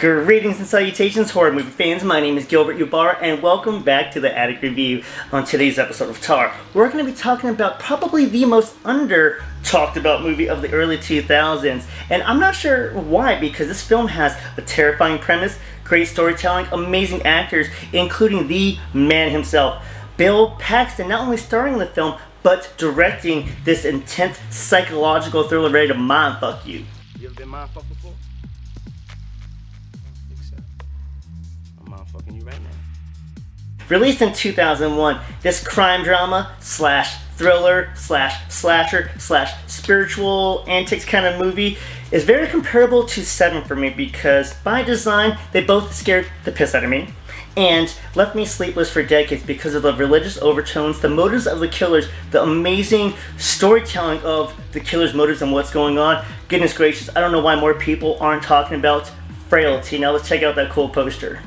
Greetings and salutations, horror movie fans. My name is Gilbert Ybarra, and welcome back to the Addict Review. On today's episode of Tar, we're going to be talking about probably the most under-talked about movie of the early 2000s. And I'm not sure why, because this film has a terrifying premise, great storytelling, amazing actors, including the man himself, Bill Paxton, not only starring in the film, but directing this intense psychological thriller ready to mindfuck you. You ever been mindfucked before? I'm fucking you right now. Released in 2001, this crime drama slash thriller slash slasher slash spiritual antics kind of movie is very comparable to Seven for me, because by design they both scared the piss out of me and left me sleepless for decades because of the religious overtones, the motives of the killers, the amazing storytelling of the killers' motives and what's going on. Goodness gracious, I don't know why more people aren't talking about Frailty. Now let's check out that cool poster.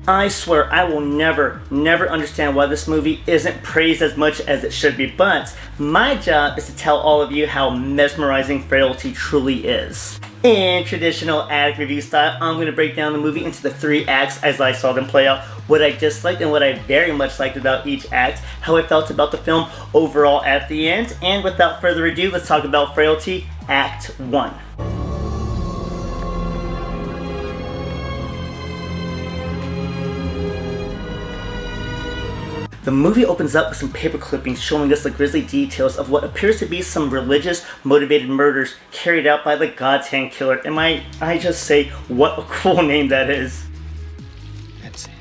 I swear I will never understand why this movie isn't praised as much as it should be, but my job is to tell all of you how mesmerizing Frailty truly is. In traditional Addict Review style, I'm going to break down the movie into the three acts as I saw them play out, what I disliked and what I very much liked about each act, how I felt about the film overall at the end, and without further ado, let's talk about Frailty, Act 1. The movie opens up with some paper clippings showing us the grisly details of what appears to be some religious motivated murders carried out by the God's Hand Killer. And might I just say, what a cool name that is. That's it.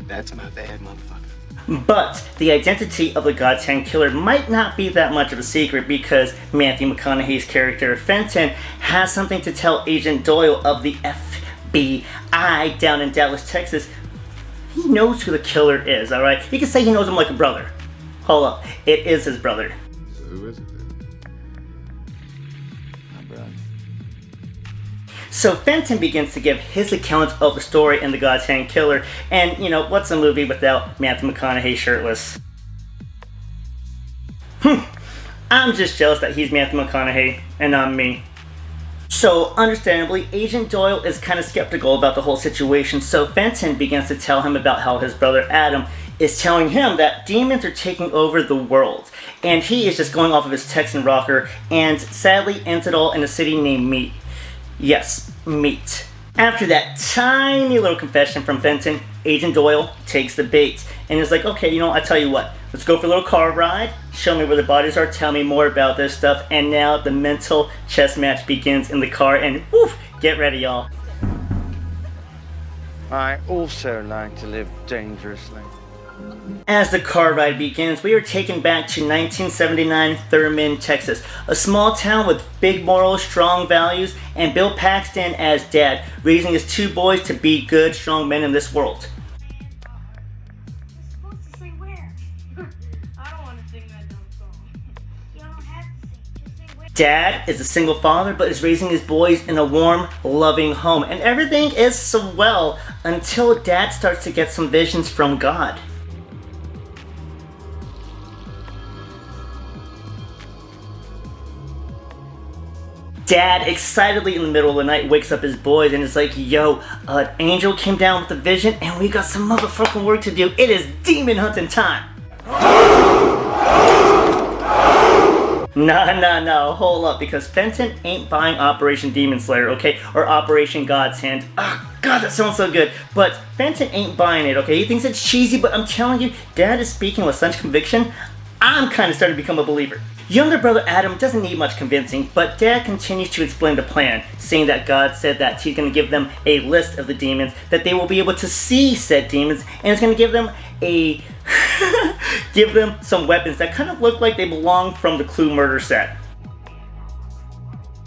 That's my bad, motherfucker. But the identity of the God's Hand Killer might not be that much of a secret, because Matthew McConaughey's character Fenton has something to tell Agent Doyle of the FBI down in Dallas, Texas. He knows who the killer is, alright? You can say he knows him like a brother. Hold up, it is his brother. So who is it then? My brother. So Fenton begins to give his account of the story in The God's Hand Killer, and you know, what's a movie without Matthew McConaughey shirtless? I'm just jealous that he's Matthew McConaughey and not me. So, understandably, Agent Doyle is kind of skeptical about the whole situation, so Fenton begins to tell him about how his brother Adam is telling him that demons are taking over the world, and he is just going off of his Texan rocker, and sadly ends it all in a city named Meat. Yes, Meat. After that tiny little confession from Fenton, Agent Doyle takes the bait, and is like, okay, you know, I tell you what, let's go for a little car ride, show me where the bodies are, tell me more about this stuff, and now the mental chess match begins in the car, and woof, get ready, y'all. I also like to live dangerously. As the car ride begins, we are taken back to 1979 Thurman, Texas, a small town with big morals, strong values, and Bill Paxton as dad, raising his two boys to be good, strong men in this world. Dad is a single father, but is raising his boys in a warm, loving home, and everything is so well until Dad starts to get some visions from God. Dad, excitedly in the middle of the night, wakes up his boys and is like, yo, an angel came down with a vision and we got some motherfucking work to do. It is demon hunting time. No, hold up, because Fenton ain't buying Operation Demon Slayer, okay? Or Operation God's Hand. Oh, God, that sounds so good. But Fenton ain't buying it, okay? He thinks it's cheesy, but I'm telling you, Dad is speaking with such conviction, I'm kind of starting to become a believer. Younger brother Adam doesn't need much convincing, but Dad continues to explain the plan, saying that God said that he's going to give them a list of the demons, that they will be able to see said demons, and it's going to give them give them some weapons that kind of look like they belong from the Clue murder set.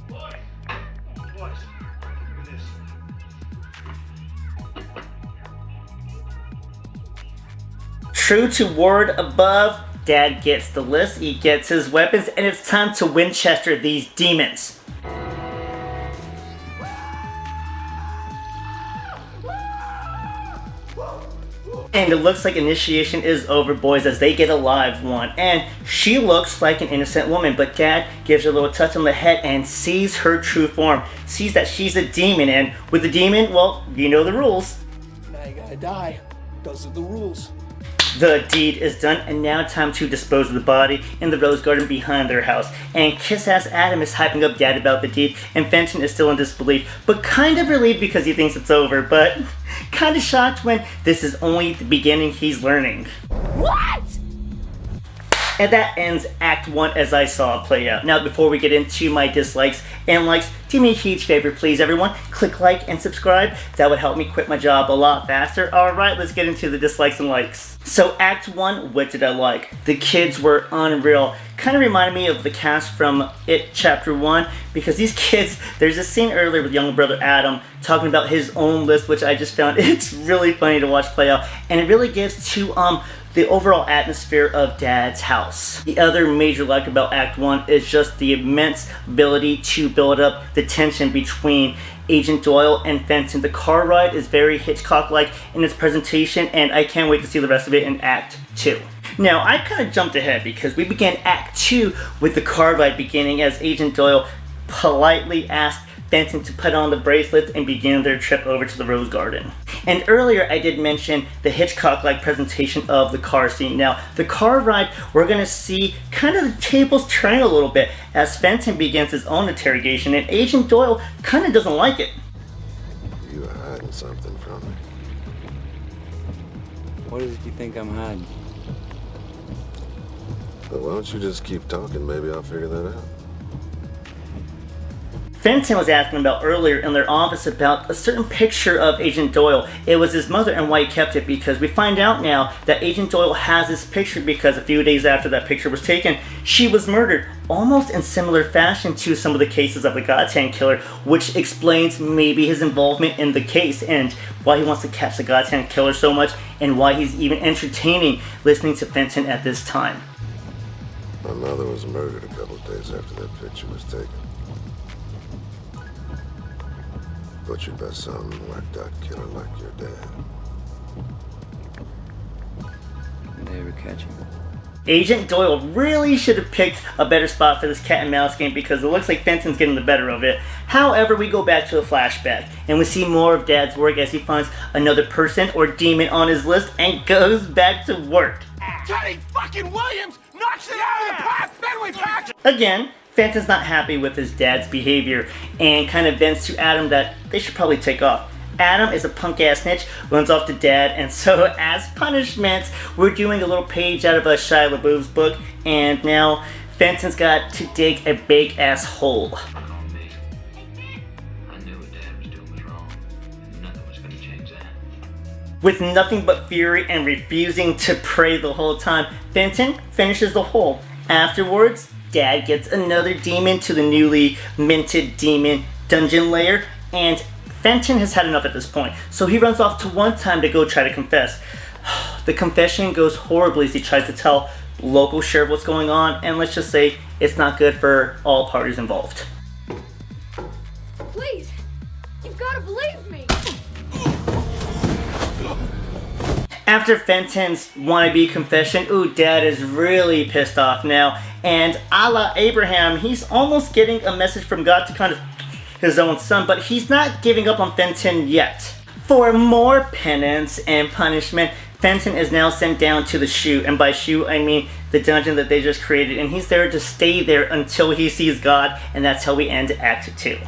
Boys, look at this. True to word above, Dad gets the list, he gets his weapons, and it's time to Winchester these demons. And it looks like initiation is over, boys, as they get a live one. And she looks like an innocent woman, but Dad gives her a little touch on the head and sees her true form. Sees that she's a demon, and with the demon, well, you know the rules. Now you gotta die. Those are the rules. The deed is done, and now time to dispose of the body in the rose garden behind their house. And kiss-ass Adam is hyping up Dad about the deed, and Fenton is still in disbelief, but kind of relieved because he thinks it's over, but kind of shocked when this is only the beginning he's learning. What? And that ends Act 1 as I saw it play out. Now, before we get into my dislikes and likes, do me a huge favor, please, everyone. Click like and subscribe. That would help me quit my job a lot faster. Alright, let's get into the dislikes and likes. So, Act 1, what did I like? The kids were unreal. Kind of reminded me of the cast from It Chapter 1, because these kids, there's a scene earlier with younger brother Adam talking about his own list, which I just found it's really funny to watch play out, and it really gives to the overall atmosphere of Dad's house. The other major like about Act 1 is just the immense ability to build up the tension between Agent Doyle and Fenton. The car ride is very Hitchcock-like in its presentation, and I can't wait to see the rest of it in Act 2. Now, I kind of jumped ahead because we began Act 2 with the car ride beginning as Agent Doyle politely asked Fenton to put on the bracelets and begin their trip over to the Rose Garden. And earlier I did mention the Hitchcock-like presentation of the car scene. Now, the car ride, we're going to see kind of the tables turn a little bit as Fenton begins his own interrogation, and Agent Doyle kind of doesn't like it. You are hiding something from me. What is it you think I'm hiding? But why don't you just keep talking? Maybe I'll figure that out. Fenton was asking about earlier in their office about a certain picture of Agent Doyle. It was his mother and why he kept it, because we find out now that Agent Doyle has this picture because a few days after that picture was taken, she was murdered, almost in similar fashion to some of the cases of the Gotham Killer, which explains maybe his involvement in the case and why he wants to catch the Gotham Killer so much and why he's even entertaining listening to Fenton at this time. My mother was murdered a couple of days after that picture was taken. Butchered by some whacked-out killer like your dad. Did they ever catch him? Agent Doyle really should have picked a better spot for this cat and mouse game because it looks like Fenton's getting the better of it. However, we go back to a flashback and we see more of Dad's work as he finds another person or demon on his list and goes back to work. Teddy fucking Williams knocks it out of the park, then we patch it. Again, Fenton's not happy with his dad's behavior and kind of vents to Adam that they should probably take off. Adam is a punk-ass snitch, runs off to Dad, and so as punishment, we're doing a little page out of a Shia LaBeouf's book, and now Fenton's got to dig a big-ass hole. On me. I knew what Dad was doing was wrong, and nothing was going to change that. With nothing but fury and refusing to pray the whole time, Fenton finishes the hole. Afterwards, Dad gets another demon to the newly minted demon dungeon lair, and Fenton has had enough at this point, so he runs off to one time to go try to confess. The confession goes horribly as he tries to tell the local sheriff what's going on, and let's just say it's not good for all parties involved. Please, you've got to believe me. After Fenton's wannabe confession, ooh, Dad is really pissed off now, and a la Abraham, he's almost getting a message from God to kind of his own son, but he's not giving up on Fenton yet. For more penance and punishment, Fenton is now sent down to the chute, and by chute I mean the dungeon that they just created, and he's there to stay there until he sees God, and that's how we end Act 2.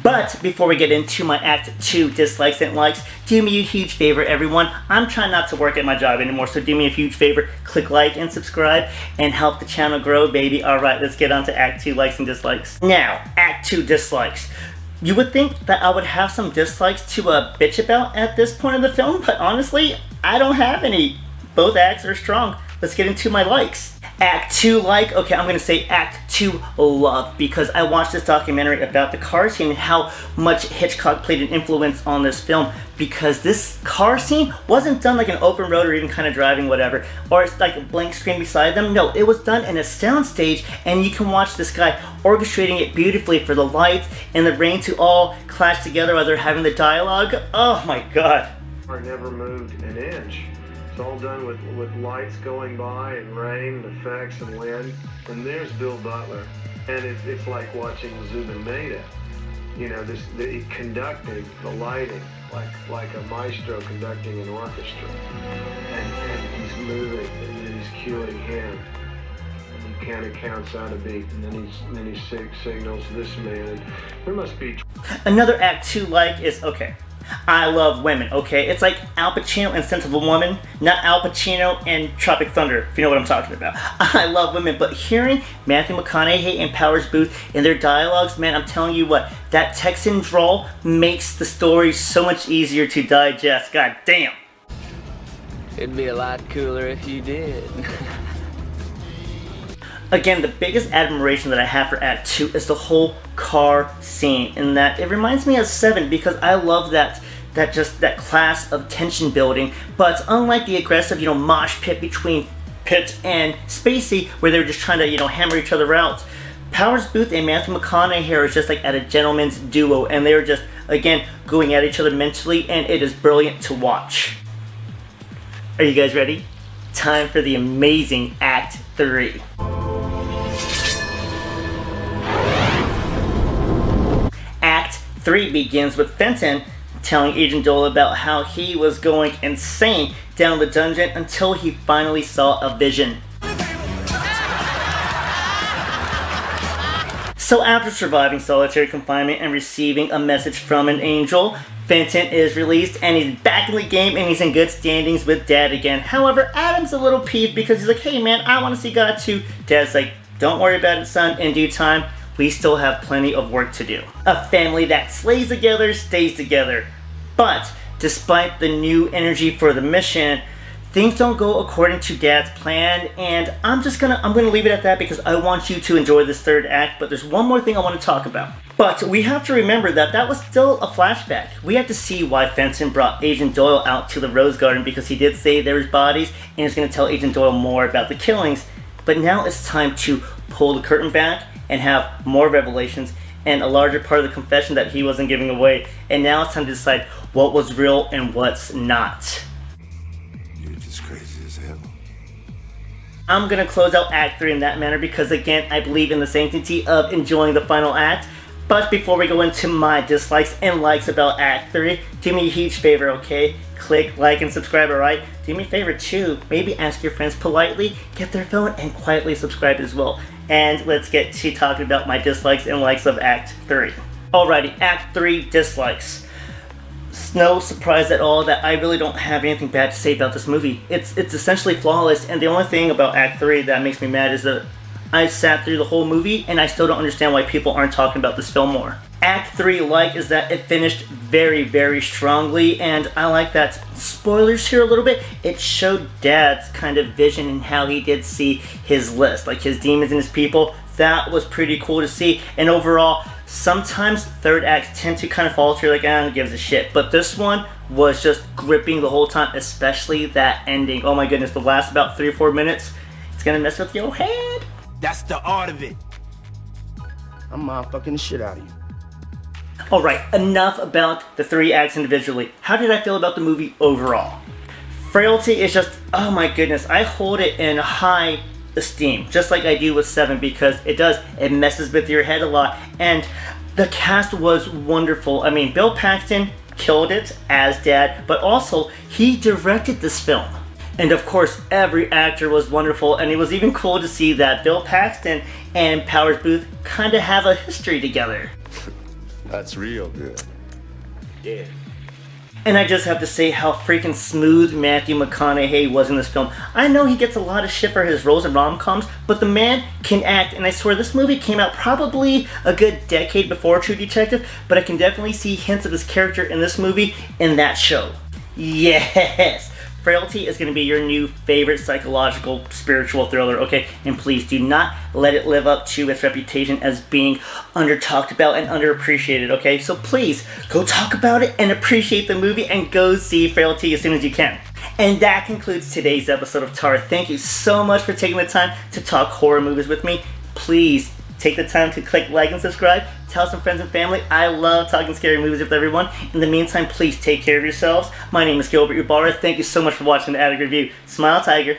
But before we get into my Act 2 dislikes and likes, do me a huge favor, everyone. I'm trying not to work at my job anymore, so do me a huge favor. Click like and subscribe and help the channel grow, baby. Alright, let's get on to Act 2 likes and dislikes. Now, Act 2 dislikes. You would think that I would have some dislikes to bitch about at this point in the film, but honestly, I don't have any. Both acts are strong. Let's get into my likes. Act 2 like, okay, I'm gonna say Act 2 love, because I watched this documentary about the car scene and how much Hitchcock played an influence on this film, because this car scene wasn't done like an open road or even kind of driving whatever, or it's like a blank screen beside them. No, it was done in a soundstage, and you can watch this guy orchestrating it beautifully for the lights and the rain to all clash together while they're having the dialogue. Oh my god. Never moved an inch. It's all done with lights going by and rain, effects and wind. And there's Bill Butler, and it's like watching Zubin Mehta. You know, the conducting, the lighting, like a maestro conducting an orchestra. And he's moving, and then he's cueing him. And he kind of counts out a beat, and then he signals this man. There must be. Another Act 2 like is, okay, I love women, okay? It's like Al Pacino in Sense of a Woman, not Al Pacino in Tropic Thunder, if you know what I'm talking about. I love women, but hearing Matthew McConaughey and Powers Booth in their dialogues, man, I'm telling you what, that Texan drawl makes the story so much easier to digest. God damn. It'd be a lot cooler if you did. Again, the biggest admiration that I have for Act 2 is the whole car scene, in that it reminds me of 7, because I love that class of tension building. But unlike the aggressive, mosh pit between Pitt and Spacey, where they're just trying to, hammer each other out, Powers Booth and Matthew McConaughey are just like at a gentleman's duo, and they're just, again, going at each other mentally, and it is brilliant to watch. Are you guys ready? Time for the amazing Act 3. Act 3 begins with Fenton telling Agent Doyle about how he was going insane down the dungeon until he finally saw a vision. So after surviving solitary confinement and receiving a message from an angel, Fenton is released and he's back in the game and he's in good standings with Dad again. However, Adam's a little peeved because he's like, hey man, I want to see God too. Dad's like, don't worry about it, son, in due time. We still have plenty of work to do. A family that slays together stays together. But despite the new energy for the mission, things don't go according to Dad's plan, and I'm gonna leave it at that because I want you to enjoy this third act. But there's one more thing I want to talk about. But we have to remember that was still a flashback. We have to see why Fenton brought Agent Doyle out to the Rose Garden, because he did say there was bodies and he's gonna tell Agent Doyle more about the killings. But now it's time to pull the curtain back and have more revelations and a larger part of the confession that he wasn't giving away. And now it's time to decide what was real and what's not. You're just crazy as hell. I'm gonna close out Act 3 in that manner because, again, I believe in the sanctity of enjoying the final act. But before we go into my dislikes and likes about Act 3, do me a huge favor, okay? Click like and subscribe, alright? Do me a favor too, maybe ask your friends politely, get their phone, and quietly subscribe as well. And let's get to talking about my dislikes and likes of Act 3. Alrighty, Act 3 dislikes. It's no surprise at all that I really don't have anything bad to say about this movie. It's essentially flawless, and the only thing about Act 3 that makes me mad is that I sat through the whole movie and I still don't understand why people aren't talking about this film more. Act 3 is that it finished very, very strongly, and I like that, spoilers here a little bit, it showed Dad's kind of vision and how he did see his list, like his demons and his people. That was pretty cool to see, and overall, sometimes third acts tend to kind of falter, like, who gives a shit, but this one was just gripping the whole time, especially that ending. Oh my goodness, the last about 3 or 4 minutes, it's gonna mess with your head. That's the art of it. I'm motherfucking the shit out of you. Alright, enough about the 3 acts individually. How did I feel about the movie overall? Frailty is just, oh my goodness, I hold it in high esteem, just like I do with 7, because it messes with your head a lot, and the cast was wonderful. I mean, Bill Paxton killed it as Dad, but also, he directed this film. And of course, every actor was wonderful, and it was even cool to see that Bill Paxton and Powers Booth kind of have a history together. That's real good. Yeah. And I just have to say how freaking smooth Matthew McConaughey was in this film. I know he gets a lot of shit for his roles in rom-coms, but the man can act, and I swear this movie came out probably a good decade before True Detective, but I can definitely see hints of his character in this movie in that show. Yes! Frailty is going to be your new favorite psychological, spiritual thriller, okay? And please do not let it live up to its reputation as being under-talked about and underappreciated, okay? So please, go talk about it and appreciate the movie and go see Frailty as soon as you can. And that concludes today's episode of Tar. Thank you so much for taking the time to talk horror movies with me. Please take the time to click like and subscribe. Tell some friends and family. I love talking scary movies with everyone. In the meantime, please take care of yourselves. My name is Gilbert Ybarra. Thank you so much for watching the Attic Review. Smile, Tiger.